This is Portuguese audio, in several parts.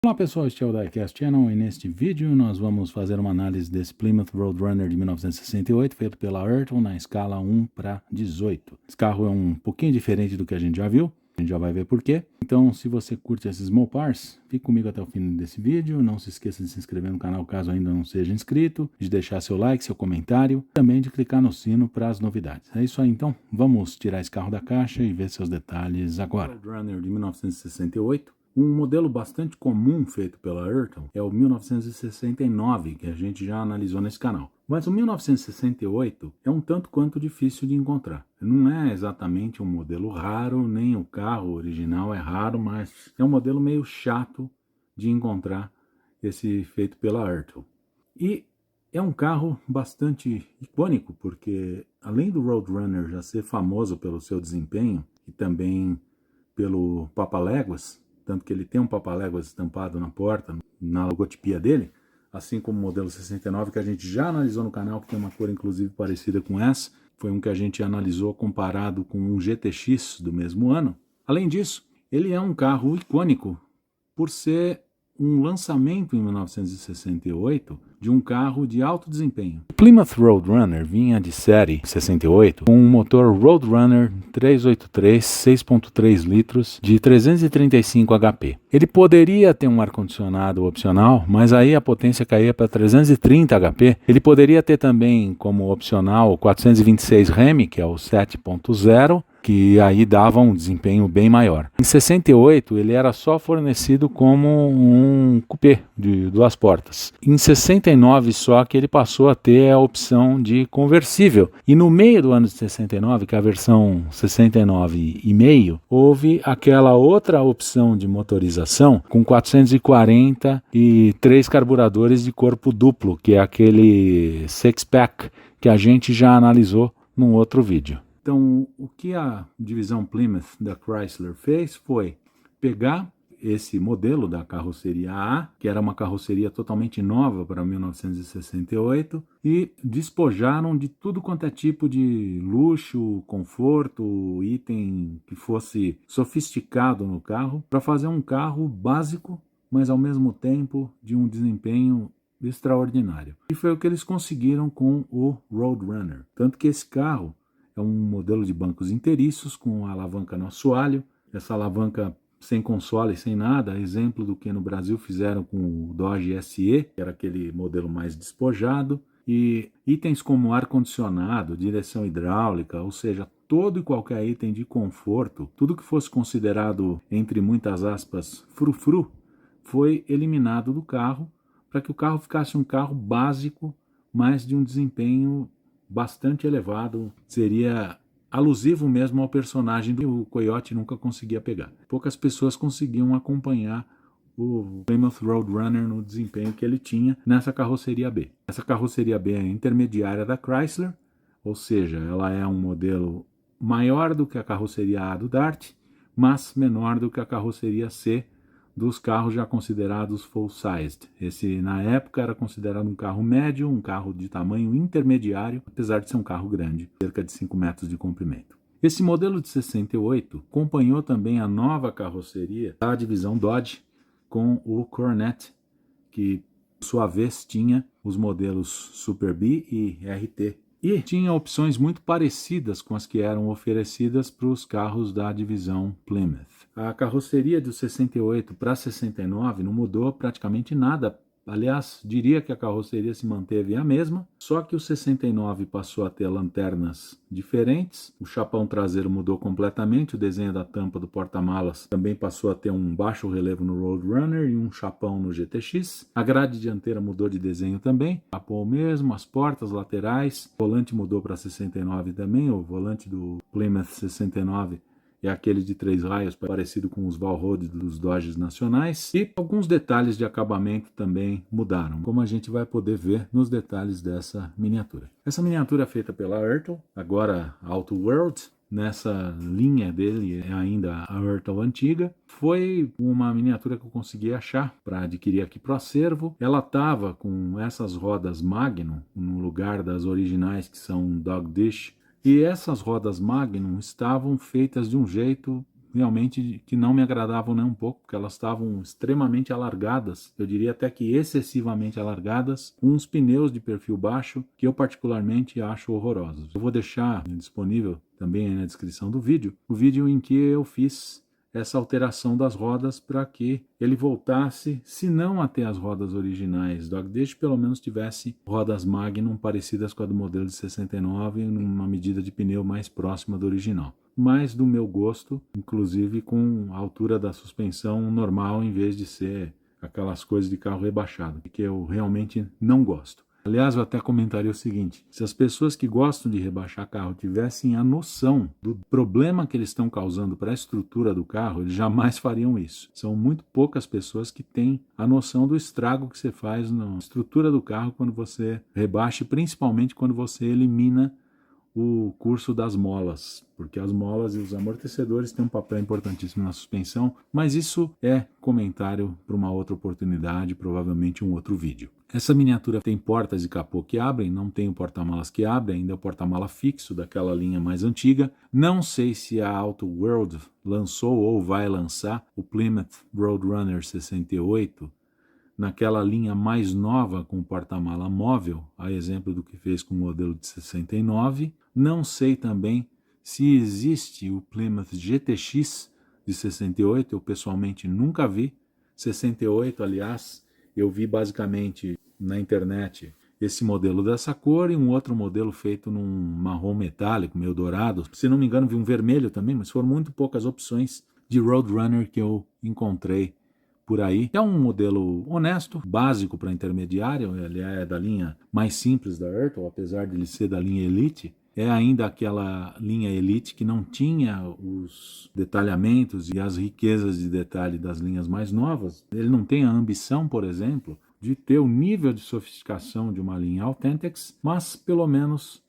Olá pessoal, este é o Diecast Channel e neste vídeo nós vamos fazer uma análise desse Plymouth Roadrunner de 1968 feito pela Ayrton na escala 1:18. Esse carro é um pouquinho diferente do que a gente já viu, a gente já vai ver por quê. Então se você curte esses Mopars, fique comigo até o fim desse vídeo, não se esqueça de se inscrever no canal caso ainda não seja inscrito, de deixar seu like, seu comentário, também de clicar no sino para as novidades. É isso aí então, vamos tirar esse carro da caixa e ver seus detalhes agora. Roadrunner de 1968. Um modelo bastante comum feito pela Ayrton é o 1969, que a gente já analisou nesse canal. Mas o 1968 é um tanto quanto difícil de encontrar. Não é exatamente um modelo raro, nem o carro original é raro, mas é um modelo meio chato de encontrar, esse feito pela Ayrton. E é um carro bastante icônico, porque além do Roadrunner já ser famoso pelo seu desempenho e também pelo Papaléguas, tanto que ele tem um Papaléguas estampado na porta, na logotipia dele, assim como o modelo 69 que a gente já analisou no canal, que tem uma cor inclusive parecida com essa, foi um que a gente analisou comparado com um GTX do mesmo ano. Além disso, ele é um carro icônico por ser um lançamento em 1968 de um carro de alto desempenho. O Plymouth Roadrunner vinha de série 68 com um motor Roadrunner 383 6.3 litros de 335 HP. Ele poderia ter um ar-condicionado opcional, mas aí a potência caía para 330 HP. Ele poderia ter também como opcional o 426 Rem, que é o 7.0, que aí dava um desempenho bem maior. Em 68 ele era só fornecido como um coupé de 2 portas. Em 69 só que ele passou a ter a opção de conversível. E no meio do ano de 69, que é a versão 69,5, houve aquela outra opção de motorização com 443 carburadores de corpo duplo, que é aquele six-pack que a gente já analisou num outro vídeo. Então, o que a divisão Plymouth da Chrysler fez foi pegar esse modelo da carroceria A, que era uma carroceria totalmente nova para 1968, e despojaram de tudo quanto é tipo de luxo, conforto, item que fosse sofisticado no carro, para fazer um carro básico, mas ao mesmo tempo de um desempenho extraordinário. E foi o que eles conseguiram com o Roadrunner. Tanto que esse carro é um modelo de bancos inteiriços com alavanca no assoalho, essa alavanca sem console, sem nada, exemplo do que no Brasil fizeram com o Dodge SE, que era aquele modelo mais despojado, e itens como ar-condicionado, direção hidráulica, ou seja, todo e qualquer item de conforto, tudo que fosse considerado, entre muitas aspas, frufru, foi eliminado do carro para que o carro ficasse um carro básico, mas de um desempenho bastante elevado, seria alusivo mesmo ao personagem que o Coyote nunca conseguia pegar. Poucas pessoas conseguiam acompanhar o Plymouth Roadrunner no desempenho que ele tinha nessa carroceria B. Essa carroceria B é intermediária da Chrysler, ou seja, ela é um modelo maior do que a carroceria A do Dart, mas menor do que a carroceria C dos carros já considerados full-sized. Esse, na época, era considerado um carro médio, um carro de tamanho intermediário, apesar de ser um carro grande, cerca de 5 metros de comprimento. Esse modelo de 68 acompanhou também a nova carroceria da divisão Dodge com o Coronet, que, por sua vez, tinha os modelos Super B e RT. E tinha opções muito parecidas com as que eram oferecidas para os carros da divisão Plymouth. A carroceria do 68 para 69 não mudou praticamente nada. Aliás, diria que a carroceria se manteve a mesma, só que o 69 passou a ter lanternas diferentes, o chapão traseiro mudou completamente, o desenho da tampa do porta-malas também passou a ter um baixo relevo no Roadrunner e um chapão no GTX, a grade dianteira mudou de desenho também, capô mesmo, as portas laterais, o volante mudou para 69 também, o volante do Plymouth 69 é aquele de 3 raios, parecido com os Valrode dos Dodges nacionais. E alguns detalhes de acabamento também mudaram, como a gente vai poder ver nos detalhes dessa miniatura. Essa miniatura é feita pela Ayrton, agora Auto World. Nessa linha dele é ainda a Ayrton antiga. Foi uma miniatura que eu consegui achar para adquirir aqui para o acervo. Ela estava com essas rodas Magnum no lugar das originais que são Dog Dish. E essas rodas Magnum estavam feitas de um jeito realmente que não me agradavam nem um pouco, porque elas estavam extremamente alargadas, eu diria até que excessivamente alargadas, com uns pneus de perfil baixo que eu particularmente acho horrorosos. Eu vou deixar disponível também aí na descrição do vídeo, o vídeo em que eu fiz essa alteração das rodas para que ele voltasse, se não até as rodas originais do Agde, pelo menos tivesse rodas Magnum parecidas com a do modelo de 69, numa medida de pneu mais próxima do original. Mais do meu gosto, inclusive com a altura da suspensão normal em vez de ser aquelas coisas de carro rebaixado, que eu realmente não gosto. Aliás, eu até comentaria o seguinte: se as pessoas que gostam de rebaixar carro tivessem a noção do problema que eles estão causando para a estrutura do carro, eles jamais fariam isso. São muito poucas pessoas que têm a noção do estrago que você faz na estrutura do carro quando você rebaixa, principalmente quando você elimina o curso das molas, porque as molas e os amortecedores têm um papel importantíssimo na suspensão, mas isso é comentário para uma outra oportunidade, provavelmente um outro vídeo. Essa miniatura tem portas e capô que abrem, não tem o porta-malas que abre, ainda é o porta-mala fixo daquela linha mais antiga. Não sei se a Auto World lançou ou vai lançar o Plymouth Roadrunner 68, naquela linha mais nova com porta-mala móvel, a exemplo do que fez com o modelo de 69. Não sei também se existe o Plymouth GTX de 68, eu pessoalmente nunca vi. 68, aliás, eu vi basicamente na internet esse modelo dessa cor e um outro modelo feito num marrom metálico, meio dourado. Se não me engano, vi um vermelho também, mas foram muito poucas opções de Roadrunner que eu encontrei por aí. É um modelo honesto, básico para intermediário, ele é da linha mais simples da Ertl, apesar de ele ser da linha Elite. É ainda aquela linha Elite que não tinha os detalhamentos e as riquezas de detalhe das linhas mais novas. Ele não tem a ambição, por exemplo, de ter o nível de sofisticação de uma linha Authentics, mas pelo menos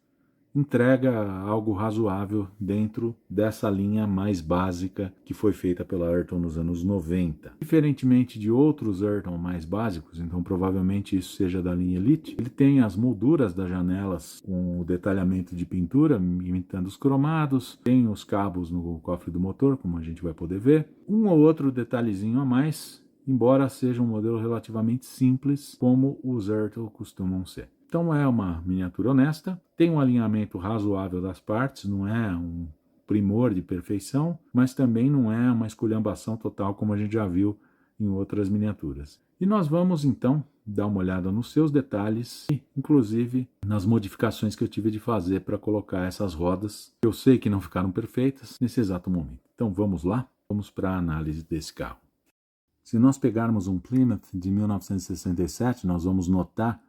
entrega algo razoável dentro dessa linha mais básica que foi feita pela Ertl nos anos 90. Diferentemente de outros Ertl mais básicos, então provavelmente isso seja da linha Elite, ele tem as molduras das janelas com o detalhamento de pintura, imitando os cromados, tem os cabos no cofre do motor, como a gente vai poder ver, um ou outro detalhezinho a mais, embora seja um modelo relativamente simples, como os Ertl costumam ser. Então é uma miniatura honesta, tem um alinhamento razoável das partes, não é um primor de perfeição, mas também não é uma esculhambação total como a gente já viu em outras miniaturas. E nós vamos então dar uma olhada nos seus detalhes e inclusive nas modificações que eu tive de fazer para colocar essas rodas. Eu sei que não ficaram perfeitas nesse exato momento. Então vamos lá, vamos para a análise desse carro. Se nós pegarmos um Plymouth de 1967, nós vamos notar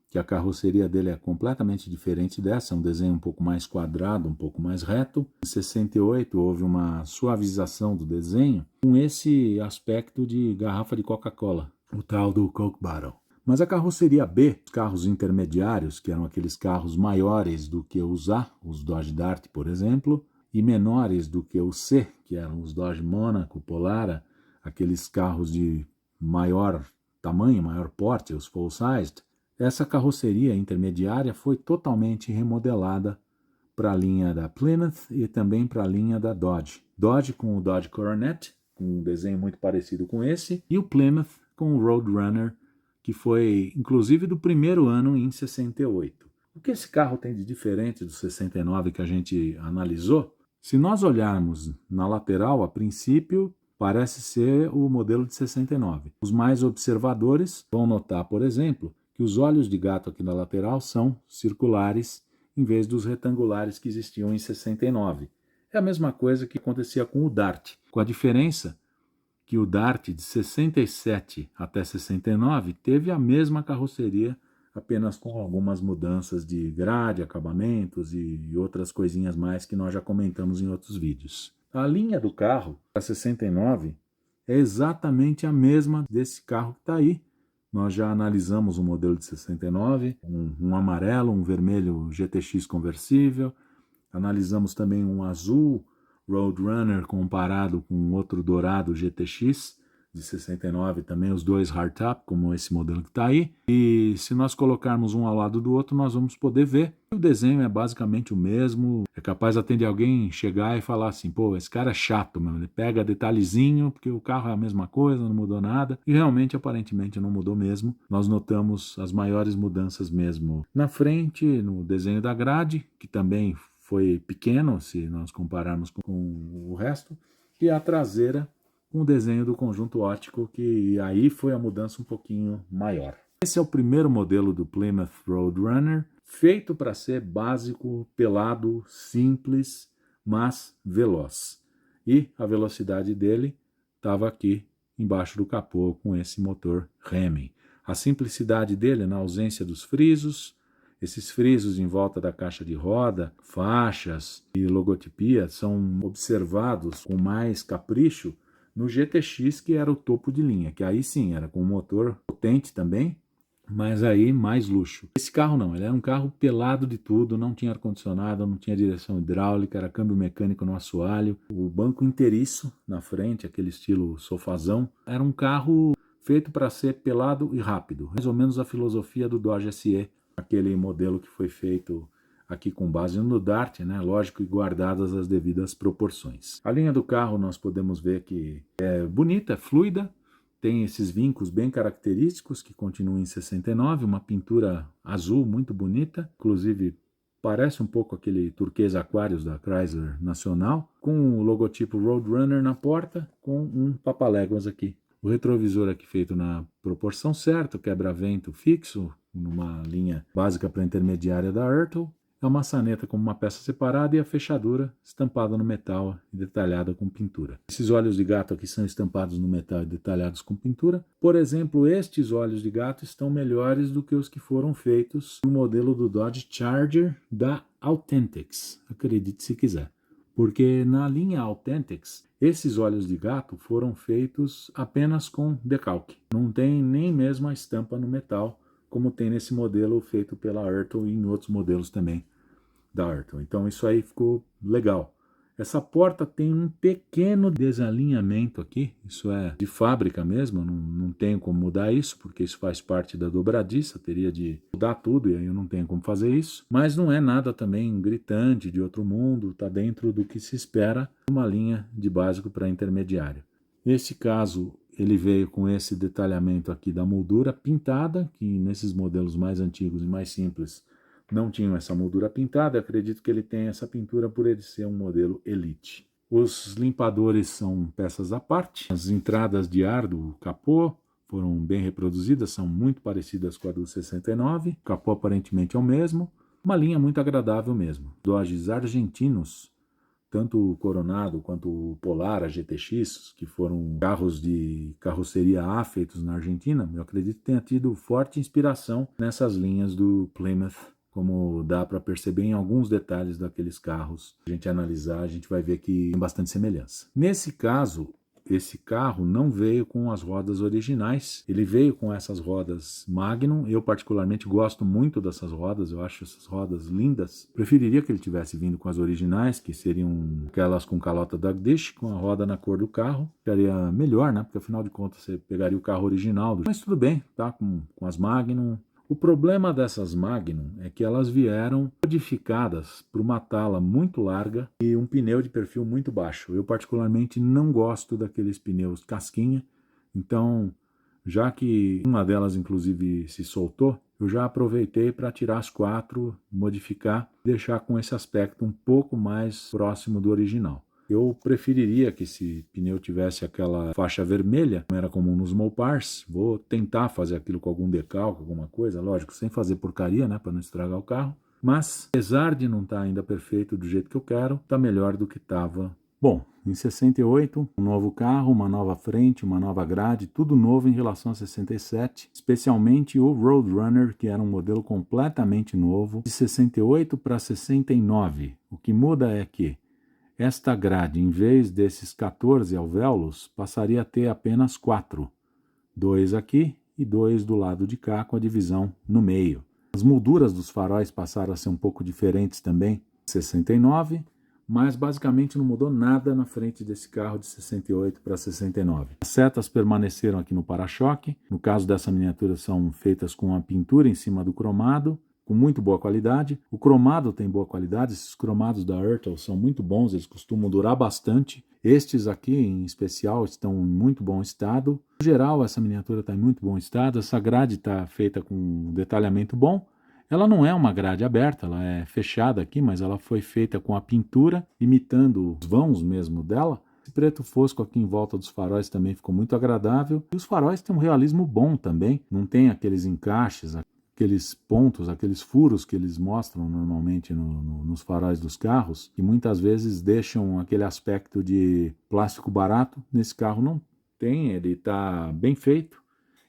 que a carroceria dele é completamente diferente dessa, é um desenho um pouco mais quadrado, um pouco mais reto. Em 68 houve uma suavização do desenho com esse aspecto de garrafa de Coca-Cola, o tal do Coke Bottle. Mas a carroceria B, os carros intermediários, que eram aqueles carros maiores do que os A, os Dodge Dart, por exemplo, e menores do que o C, que eram os Dodge Monaco, Polara, aqueles carros de maior tamanho, maior porte, os full-sized, essa carroceria intermediária foi totalmente remodelada para a linha da Plymouth e também para a linha da Dodge. Dodge com o Dodge Coronet, com um desenho muito parecido com esse, e o Plymouth com o Roadrunner, que foi inclusive do primeiro ano em 68. O que esse carro tem de diferente do 69 que a gente analisou? Se nós olharmos na lateral, a princípio, parece ser o modelo de 69. Os mais observadores vão notar, por exemplo, que os olhos de gato aqui na lateral são circulares em vez dos retangulares que existiam em 69. É a mesma coisa que acontecia com o Dart, com a diferença que o Dart de 67 até 69 teve a mesma carroceria, apenas com algumas mudanças de grade, acabamentos e outras coisinhas mais que nós já comentamos em outros vídeos. A linha do carro, a 69, é exatamente a mesma desse carro que está aí. Nós já analisamos o modelo de 69, um amarelo, um vermelho GTX conversível. Analisamos também um azul Roadrunner comparado com outro dourado GTX de 69 também, os dois hardtop, como esse modelo que está aí. E se nós colocarmos um ao lado do outro, nós vamos poder ver que o desenho é basicamente o mesmo. É capaz até de alguém chegar e falar assim, pô, esse cara é chato, meu. Ele pega detalhezinho, porque o carro é a mesma coisa, não mudou nada. E realmente, aparentemente, não mudou mesmo. Nós notamos as maiores mudanças mesmo na frente, no desenho da grade, que também foi pequeno, se nós compararmos com o resto, e a traseira, com o desenho do conjunto óptico, que aí foi a mudança um pouquinho maior. Esse é o primeiro modelo do Plymouth Roadrunner, feito para ser básico, pelado, simples, mas veloz. E a velocidade dele estava aqui embaixo do capô com esse motor Hemi. A simplicidade dele na ausência dos frisos, esses frisos em volta da caixa de roda, faixas e logotipia são observados com mais capricho no GTX, que era o topo de linha, que aí sim era com um motor potente também, mas aí mais luxo. Esse carro não, ele era um carro pelado de tudo, não tinha ar-condicionado, não tinha direção hidráulica, era câmbio mecânico no assoalho, o banco inteiriço na frente, aquele estilo sofazão. Era um carro feito para ser pelado e rápido, mais ou menos a filosofia do Dodge SE, aquele modelo que foi feito aqui com base no Dart, né? Lógico, e guardadas as devidas proporções. A linha do carro nós podemos ver que é bonita, é fluida, tem esses vincos bem característicos que continuam em 69, uma pintura azul muito bonita, inclusive parece um pouco aquele turquesa Aquarius da Chrysler Nacional, com o logotipo Roadrunner na porta, com um papaléguas aqui. O retrovisor aqui feito na proporção certa, quebra-vento fixo, numa linha básica para intermediária da Ertl. É uma maçaneta com uma peça separada e a fechadura estampada no metal e detalhada com pintura. Esses olhos de gato aqui são estampados no metal e detalhados com pintura. Por exemplo, estes olhos de gato estão melhores do que os que foram feitos no modelo do Dodge Charger da Authentics, acredite se quiser. Porque na linha Authentics, esses olhos de gato foram feitos apenas com decalque. Não tem nem mesmo a estampa no metal, como tem nesse modelo feito pela Ertl e em outros modelos também da Ertl. Então isso aí ficou legal. Essa porta tem um pequeno desalinhamento aqui, isso é de fábrica mesmo, não tenho como mudar isso, porque isso faz parte da dobradiça, teria de mudar tudo e aí eu não tenho como fazer isso. Mas não é nada também gritante, de outro mundo, está dentro do que se espera uma linha de básico para intermediário. Nesse caso, ele veio com esse detalhamento aqui da moldura pintada, que nesses modelos mais antigos e mais simples não tinham essa moldura pintada. Eu acredito que ele tem essa pintura por ele ser um modelo Elite. Os limpadores são peças à parte. As entradas de ar do capô foram bem reproduzidas, são muito parecidas com a do 69. O capô aparentemente é o mesmo. Uma linha muito agradável mesmo. Dodges argentinos, tanto o Coronado quanto o Polara GTX, que foram carros de carroceria A feitos na Argentina, eu acredito que tenha tido forte inspiração nessas linhas do Plymouth, como dá para perceber em alguns detalhes daqueles carros. Se a gente analisar, a gente vai ver que tem bastante semelhança. Nesse caso, esse carro não veio com as rodas originais, ele veio com essas rodas Magnum. Eu particularmente gosto muito dessas rodas, eu acho essas rodas lindas. Preferiria que ele tivesse vindo com as originais, que seriam aquelas com calota Dug Dish, com a roda na cor do carro. Ficaria melhor, né? Porque afinal de contas você pegaria o carro original. Mas tudo bem, tá? Com as Magnum. O problema dessas Magnum é que elas vieram modificadas por uma tala muito larga e um pneu de perfil muito baixo. Eu particularmente não gosto daqueles pneus casquinha, então já que uma delas inclusive se soltou, eu já aproveitei para tirar as quatro, modificar, deixar com esse aspecto um pouco mais próximo do original. Eu preferiria que esse pneu tivesse aquela faixa vermelha, como era comum nos Mopars. Vou tentar fazer aquilo com algum decalque, alguma coisa, lógico, sem fazer porcaria, né, para não estragar o carro. Mas, apesar de não estar ainda perfeito do jeito que eu quero, está melhor do que estava. Bom, em 68, um novo carro, uma nova frente, uma nova grade, tudo novo em relação a 67, especialmente o Roadrunner, que era um modelo completamente novo, de 68 para 69. O que muda é que esta grade, em vez desses 14 alvéolos, passaria a ter apenas 4. 2 aqui e 2 do lado de cá, com a divisão no meio. As molduras dos faróis passaram a ser um pouco diferentes também. 69, mas basicamente não mudou nada na frente desse carro de 68 para 69. As setas permaneceram aqui no para-choque. No caso dessa miniatura, são feitas com a pintura em cima do cromado, com muito boa qualidade. O cromado tem boa qualidade, esses cromados da Ertl são muito bons, eles costumam durar bastante. Estes aqui, em especial, estão em muito bom estado. No geral, essa miniatura está em muito bom estado. Essa grade está feita com um detalhamento bom. Ela não é uma grade aberta, ela é fechada aqui, mas ela foi feita com a pintura, imitando os vãos mesmo dela. Esse preto fosco aqui em volta dos faróis também ficou muito agradável. E os faróis têm um realismo bom também, não tem aqueles encaixes, aqueles pontos, aqueles furos que eles mostram normalmente nos faróis dos carros, que muitas vezes deixam aquele aspecto de plástico barato. Nesse carro não tem, ele está bem feito.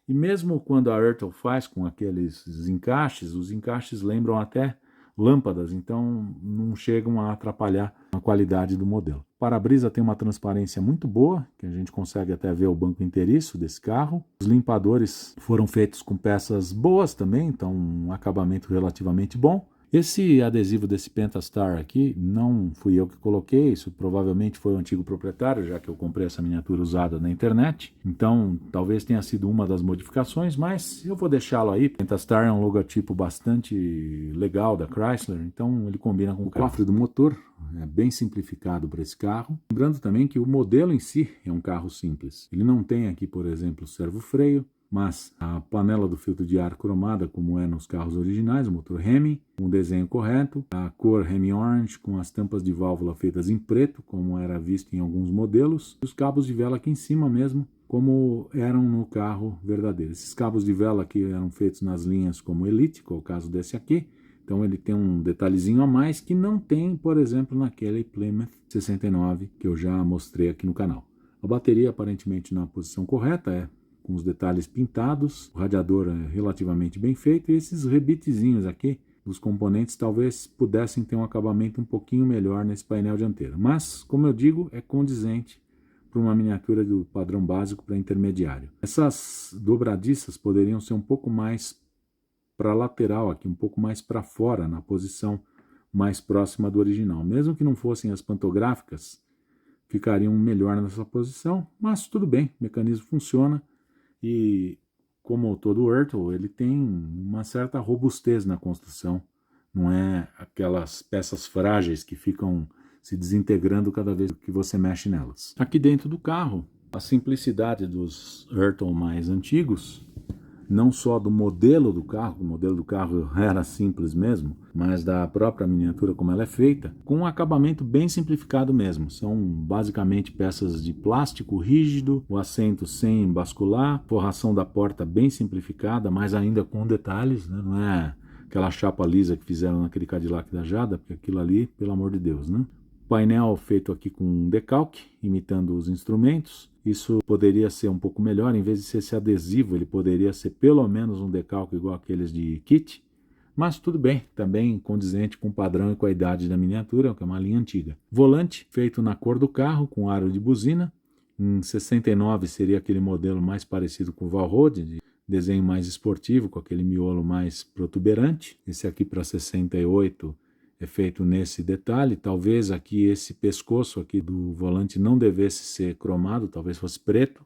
E mesmo quando a Ertl faz com aqueles encaixes, os encaixes lembram até lâmpadas, então não chegam a atrapalhar a qualidade do modelo. O para-brisa tem uma transparência muito boa, que a gente consegue até ver o banco inteiriço desse carro. Os limpadores foram feitos com peças boas também, então um acabamento relativamente bom. Esse adesivo desse Pentastar aqui não fui eu que coloquei, isso provavelmente foi o antigo proprietário, já que eu comprei essa miniatura usada na internet. Então talvez tenha sido uma das modificações, mas eu vou deixá-lo aí. Pentastar é um logotipo bastante legal da Chrysler, então ele combina com o cofre do motor, é bem simplificado para esse carro. Lembrando também que o modelo em si é um carro simples. Ele não tem aqui, por exemplo, servo-freio, mas a panela do filtro de ar cromada, como é nos carros originais, o motor Hemi, com o desenho correto, a cor Hemi Orange, com as tampas de válvula feitas em preto, como era visto em alguns modelos, e os cabos de vela aqui em cima mesmo, como eram no carro verdadeiro. Esses cabos de vela aqui eram feitos nas linhas como Elite, que é o caso desse aqui, então ele tem um detalhezinho a mais que não tem, por exemplo, naquele Plymouth 69 que eu já mostrei aqui no canal. A bateria aparentemente na posição correta, com os detalhes pintados, o radiador é relativamente bem feito, e esses rebitezinhos aqui dos componentes talvez pudessem ter um acabamento um pouquinho melhor nesse painel dianteiro. Mas, como eu digo, é condizente para uma miniatura do padrão básico para intermediário. Essas dobradiças poderiam ser um pouco mais para a lateral aqui, um pouco mais para fora, na posição mais próxima do original. Mesmo que não fossem as pantográficas, ficariam melhor nessa posição, mas tudo bem, o mecanismo funciona. E como todo Ertl, ele tem uma certa robustez na construção, não é aquelas peças frágeis que ficam se desintegrando cada vez que você mexe nelas. Aqui dentro do carro, a simplicidade dos Ertl mais antigos, não só do modelo do carro, o modelo do carro era simples mesmo, mas da própria miniatura como ela é feita, com um acabamento bem simplificado mesmo. São basicamente peças de plástico rígido, o assento sem bascular, forração da porta bem simplificada, mas ainda com detalhes, né? Não é aquela chapa lisa que fizeram naquele Cadillac da Jada, porque aquilo ali, pelo amor de Deus, né? Painel feito aqui com decalque, imitando os instrumentos. Isso poderia ser um pouco melhor, em vez de ser esse adesivo, ele poderia ser pelo menos um decalque igual aqueles de kit. Mas tudo bem, também condizente com o padrão e com a idade da miniatura, que é uma linha antiga. Volante feito na cor do carro, com aro de buzina. Em 69 seria aquele modelo mais parecido com o Valrode, de desenho mais esportivo, com aquele miolo mais protuberante. Esse aqui para 68 é feito nesse detalhe. Talvez aqui esse pescoço aqui do volante não devesse ser cromado, talvez fosse preto.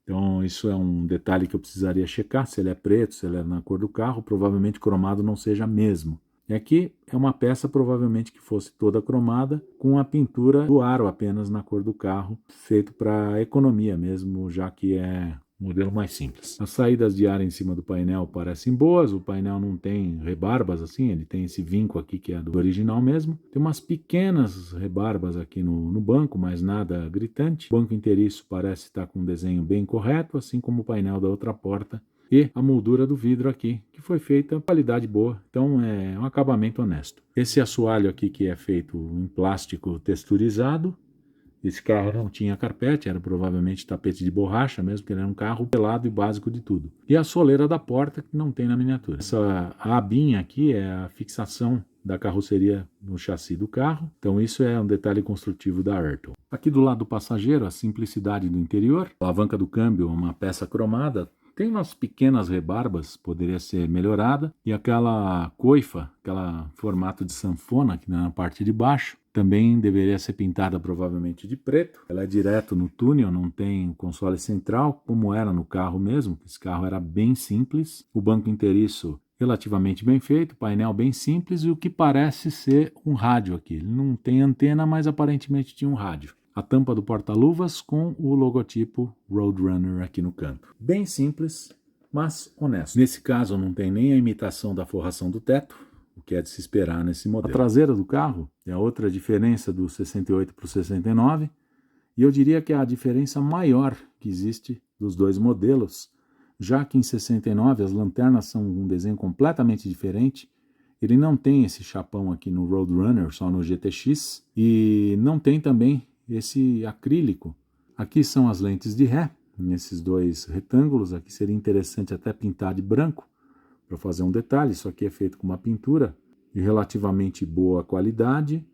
Então isso é um detalhe que eu precisaria checar, se ele é preto, se ele é na cor do carro. Provavelmente cromado não seja mesmo. E aqui é uma peça provavelmente que fosse toda cromada, com a pintura do aro apenas na cor do carro, feito para economia mesmo, já que é modelo mais simples. As saídas de ar em cima do painel parecem boas, o painel não tem rebarbas assim, ele tem esse vinco aqui que é do original mesmo. Tem umas pequenas rebarbas aqui no banco, mas nada gritante. O banco inteiriço parece estar com um desenho bem correto, assim como o painel da outra porta. E a moldura do vidro aqui, que foi feita qualidade boa, então é um acabamento honesto. Esse assoalho aqui que é feito em plástico texturizado. Esse carro não tinha carpete, era provavelmente tapete de borracha mesmo, porque ele era um carro pelado e básico de tudo. E a soleira da porta, que não tem na miniatura. Essa abinha aqui é a fixação da carroceria no chassi do carro, então isso é um detalhe construtivo da Ertl. Aqui do lado do passageiro, a simplicidade do interior, a alavanca do câmbio, uma peça cromada, tem umas pequenas rebarbas, poderia ser melhorada, e aquela coifa, aquela formato de sanfona aqui na parte de baixo, também deveria ser pintada provavelmente de preto. Ela é direto no túnel, não tem console central, como era no carro mesmo. Esse carro era bem simples. O banco inteiriço relativamente bem feito, painel bem simples e o que parece ser um rádio aqui. Ele não tem antena, mas aparentemente tinha um rádio. A tampa do porta-luvas com o logotipo Roadrunner aqui no canto. Bem simples, mas honesto. Nesse caso não tem nem a imitação da forração do teto, o que é de se esperar nesse modelo. A traseira do carro é a outra diferença do 68 para o 69, e eu diria que é a diferença maior que existe dos dois modelos, já que em 69 as lanternas são um desenho completamente diferente. Ele não tem esse chapão aqui no Roadrunner, só no GTX, e não tem também esse acrílico. Aqui são as lentes de ré, nesses dois retângulos. Aqui seria interessante até pintar de branco, para fazer um detalhe. Isso aqui é feito com uma pintura de relativamente boa qualidade.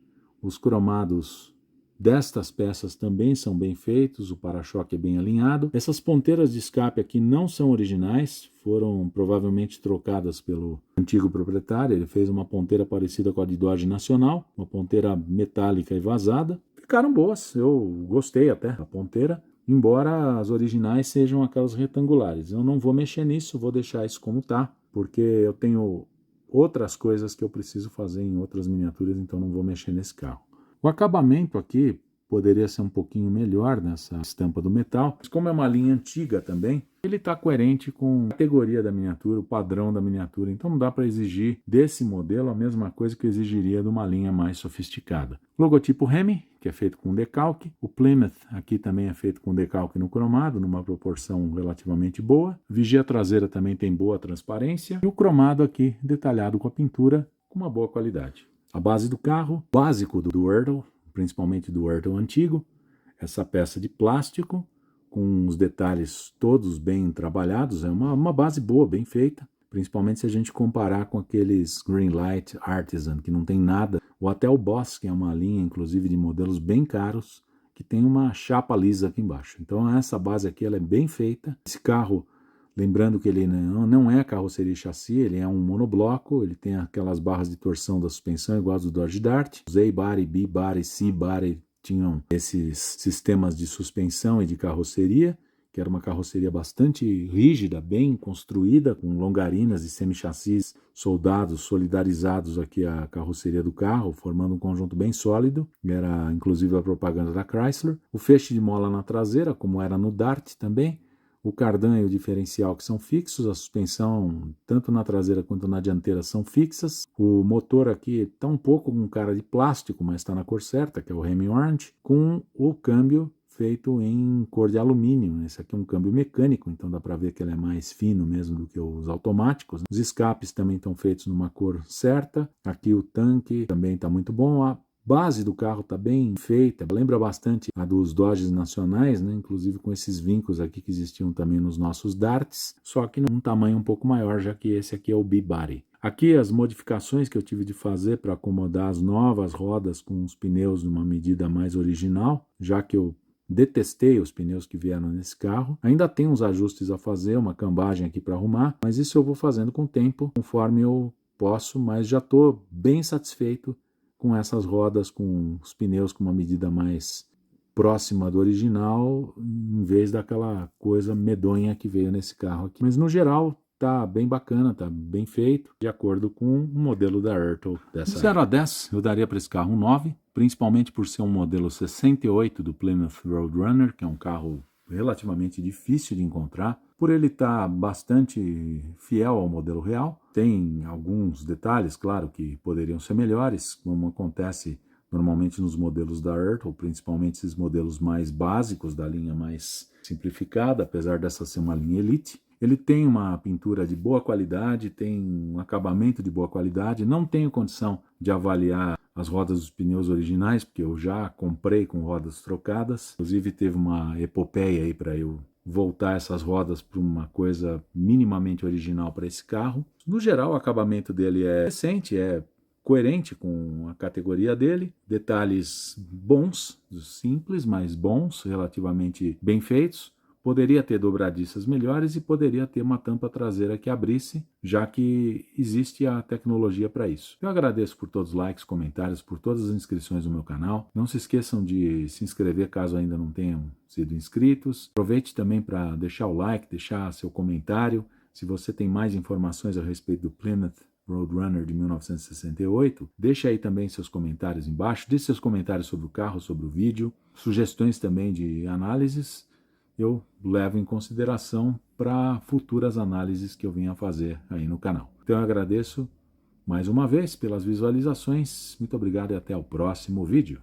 Os cromados destas peças também são bem feitos, o para-choque é bem alinhado. Essas ponteiras de escape aqui não são originais, foram provavelmente trocadas pelo antigo proprietário. Ele fez uma ponteira parecida com a de Dodge Nacional, uma ponteira metálica e vazada. Ficaram boas, eu gostei até da ponteira, embora as originais sejam aquelas retangulares. Eu não vou mexer nisso, vou deixar isso como está, porque eu tenho outras coisas que eu preciso fazer em outras miniaturas, então não vou mexer nesse carro. O acabamento aqui poderia ser um pouquinho melhor nessa estampa do metal, mas como é uma linha antiga também, ele está coerente com a categoria da miniatura, o padrão da miniatura, então não dá para exigir desse modelo a mesma coisa que eu exigiria de uma linha mais sofisticada. Logotipo Hemi, que é feito com decalque. O Plymouth aqui também é feito com decalque no cromado, numa proporção relativamente boa. Vigia traseira também tem boa transparência. E o cromado aqui detalhado com a pintura com uma boa qualidade. A base do carro, básico do Ertl, principalmente do Ertl antigo, essa peça de plástico, com os detalhes todos bem trabalhados, é uma base boa, bem feita, principalmente se a gente comparar com aqueles Greenlight Artisan, que não tem nada, ou até o Boss, que é uma linha, inclusive, de modelos bem caros, que tem uma chapa lisa aqui embaixo. Então essa base aqui ela é bem feita. Esse carro, lembrando que ele não é carroceria e chassi, ele é um monobloco, ele tem aquelas barras de torção da suspensão igual as do Dodge Dart. Os A-body, B-body, C-body tinham esses sistemas de suspensão e de carroceria, que era uma carroceria bastante rígida, bem construída, com longarinas e semi-chassis soldados, solidarizados aqui à carroceria do carro, formando um conjunto bem sólido. Era inclusive a propaganda da Chrysler. O feixe de mola na traseira, como era no Dart também. O cardan e o diferencial que são fixos, a suspensão tanto na traseira quanto na dianteira são fixas. O motor aqui está um pouco com cara de plástico, mas está na cor certa, que é o Hemi Orange, com o câmbio feito em cor de alumínio. Esse aqui é um câmbio mecânico, então dá para ver que ele é mais fino mesmo do que os automáticos. Os escapes também estão feitos numa cor certa. Aqui o tanque também está muito bom. A base do carro está bem feita, lembra bastante a dos Dodges nacionais, né? Inclusive com esses vincos aqui que existiam também nos nossos Darts, só que num tamanho um pouco maior, já que esse aqui é o B-Body. Aqui as modificações que eu tive de fazer para acomodar as novas rodas com os pneus numa medida mais original, já que eu detestei os pneus que vieram nesse carro. Ainda tem uns ajustes a fazer, uma cambagem aqui para arrumar, mas isso eu vou fazendo com o tempo, conforme eu posso, mas já estou bem satisfeito com essas rodas, com os pneus com uma medida mais próxima do original, em vez daquela coisa medonha que veio nesse carro aqui. Mas no geral tá bem bacana, tá bem feito, de acordo com o modelo da Ertl dessa 0 a 10, eu daria para esse carro um 9, principalmente por ser um modelo 68 do Plymouth Roadrunner, que é um carro relativamente difícil de encontrar, por ele estar bastante fiel ao modelo real. Tem alguns detalhes, claro, que poderiam ser melhores, como acontece normalmente nos modelos da Ertl, principalmente esses modelos mais básicos da linha mais simplificada, apesar dessa ser uma linha Elite. Ele tem uma pintura de boa qualidade, tem um acabamento de boa qualidade. Não tenho condição de avaliar as rodas dos pneus originais, porque eu já comprei com rodas trocadas. Inclusive teve uma epopeia aí para eu voltar essas rodas para uma coisa minimamente original para esse carro. No geral, o acabamento dele é recente, é coerente com a categoria dele. Detalhes bons, simples, mas bons, relativamente bem feitos. Poderia ter dobradiças melhores e poderia ter uma tampa traseira que abrisse, já que existe a tecnologia para isso. Eu agradeço por todos os likes, comentários, por todas as inscrições no meu canal. Não se esqueçam de se inscrever caso ainda não tenham sido inscritos. Aproveite também para deixar o like, deixar seu comentário. Se você tem mais informações a respeito do Plymouth Roadrunner de 1968, deixe aí também seus comentários embaixo. Deixe seus comentários sobre o carro, sobre o vídeo. Sugestões também de análises. Eu levo em consideração para futuras análises que eu venha a fazer aí no canal. Então eu agradeço mais uma vez pelas visualizações, muito obrigado e até o próximo vídeo.